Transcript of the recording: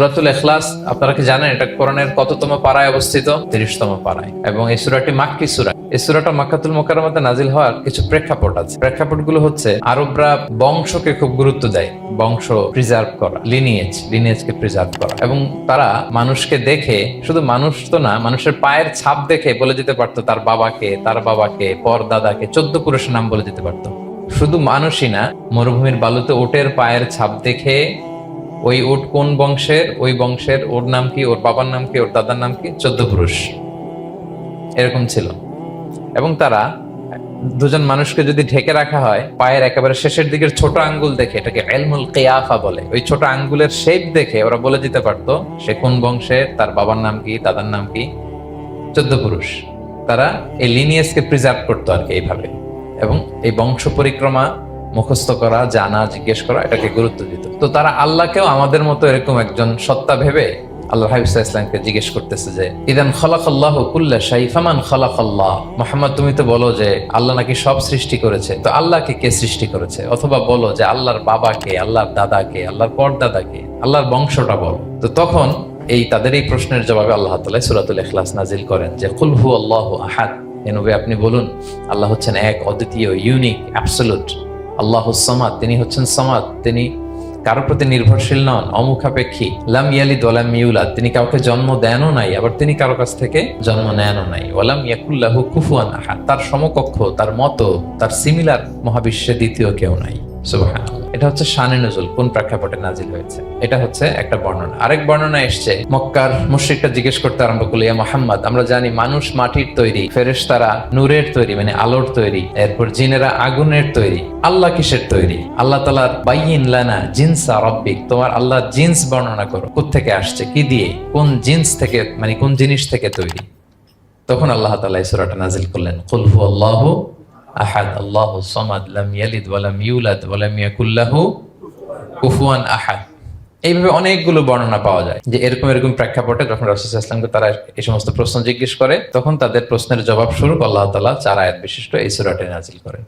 সূরাতুল ইখলাস আপনারা কি জানেন এটা কোরআনের কততম পারায় অবস্থিত? 30তম পারায়। এবং এই সূরাটি মাক্কি সূরা। এই সূরাটা মক্কাতুল মুকাররমাতে নাজিল হওয়ার কিছু প্রেক্ষাপট আছে। প্রেক্ষাপটগুলো হচ্ছে আরবরা বংশকে খুব গুরুত্ব দেয়, বংশ প্রিজার্ভ করা, লিনিয়েজকে প্রিজার্ভ করা। এবং তারা মানুষকে দেখে, শুধু মানুষ তো না, মানুষের পায়ের ছাপ দেখে বলে দিতে পারতো তার বাবাকে, পরদাদাকে, 14 পুরুষের নাম বলে দিতে পারতো। শুধু মানুষই না, মরুভূমির বালুতে উটের পায়ের ছাপ দেখে ওই উট কোন বংশের, ওই বংশের ওর নাম কি, ওর বাবার নাম কি, ওর দাদার নাম কি, 14 পুরুষ এরকম ছিল। এবং তারা দুজন মানুষকে যদি ঢেকে রাখা হয়, পায়ের একেবারে শেষের দিকের ছোট আঙ্গুল দেখে, এটাকে ইলমুল কিয়াফা বলে, ওই ছোট আঙ্গুলের শেপ দেখে ওরা বলে দিতে পারতো সে কোন বংশের, তার বাবার নাম কি, দাদার নাম কি, 14 পুরুষ। তারা এই লিনিয়েজকে প্রিজার্ভ করতো আর কি এইভাবে। এবং এই বংশ পরিক্রমা মুখস্থ করা, জানা, জিজ্ঞেস করা, এটাকে গুরুত্ব দিত। তো তারা আল্লাহকেও আমাদের মতো এরকম একজন সত্তা ভেবে আল্লাহ হাবিব সাল্লাল্লাহু আলাইহি ওয়াসাল্লামকে জিজ্ঞেস করতেছে যে ইদান খালাকাল্লাহু কুল্লা শাই ফামান খালাকাল্লাহ। মুহাম্মদ, তুমি তো বলো যে আল্লাহ নাকি সব সৃষ্টি করেছে, তো আল্লাহকে কে সৃষ্টি করেছে? অথবা বলো যে আল্লাহর বাবাকে, আল্লাহর দাদাকে, আল্লাহর পরদাদাকে, আল্লাহর বংশটা বলো। তো তখন তাদের এই প্রশ্নের জবাবে আল্লাহ তাআলা সূরাতুল ইখলাস নাজিল করেন যে কুল হুয়াল্লাহু আহাদ। এ নবী, আপনি বলুন আল্লাহ হচ্ছেন এক, অদ্বিতীয়, ইউনিক, অ্যাবসলিউট। আল্লাহুস সামাদ, তিনি হচ্ছেন সামাদ, তিনি কারোর প্রতি নির্ভরশীল নন, অমুখাপেক্ষী। লাম ইয়ালিদ ওয়া লাম ইউলাদ, তিনি কাউকে জন্ম দেনও নাই, আবার তিনি কারো কাছ থেকে জন্ম নেনও নাই। ওয়া লাম ইয়াকুল লাহু কুফুয়ান আহাদ, তার সমকক্ষ, তার মতো, তার সিমিলার মহাবিশ্বে দ্বিতীয় কেউ নাই। সুবহানাল্লাহ। এটা হচ্ছে শানে নুজুল, কোন প্রেক্ষাপটে নাজিল হয়েছে, এটা হচ্ছে একটা বর্ণনা। আরেক বর্ণনা এসছে, মক্কার মুশরিকরা জিজ্ঞেস করতে আরম্ভ করলো, ইয়া মুহাম্মদ, আমরা জানি মানুষ মাটির তৈরি, ফেরেশতারা নূরের তৈরি, মানে আলোর তৈরি, এরপর জিনেরা আগুনের তৈরি, আল্লাহ কিসের তৈরি? আল্লাহ তাআলার বাইয়িন লানা জিনসা রাব্বিক, তোমার আল্লাহর জিন্স বর্ণনা করো, কোত্থেকে আসছে, কি দিয়ে, কোন জিন্স থেকে, মানে কোন জিনিস থেকে তৈরি? তখন আল্লাহ তাআলা এই সূরাটা নাজিল করলেন, কুল হুয়াল্লাহু আহাদ আল্লাহুস সামাদ লাম ইয়ালিদ ওয়া লাম ইউলাদ ওয়া লাম ইয়াকুল লাহু কুফুয়ান আহাদ। এইভাবে অনেকগুলো বর্ণনা পাওয়া যায় যে এরকম প্রেক্ষাপটে যখন রাসূল সাল্লাল্লাহু আলাইহি ওয়াসাল্লামকে তারা এই সমস্ত প্রশ্ন জিজ্ঞেস করে, তখন তাদের প্রশ্নের জবাব স্বরূপ আল্লাহ তাআলা 4 আয়াত বিশিষ্ট এই সূরাটি নাজিল করেন।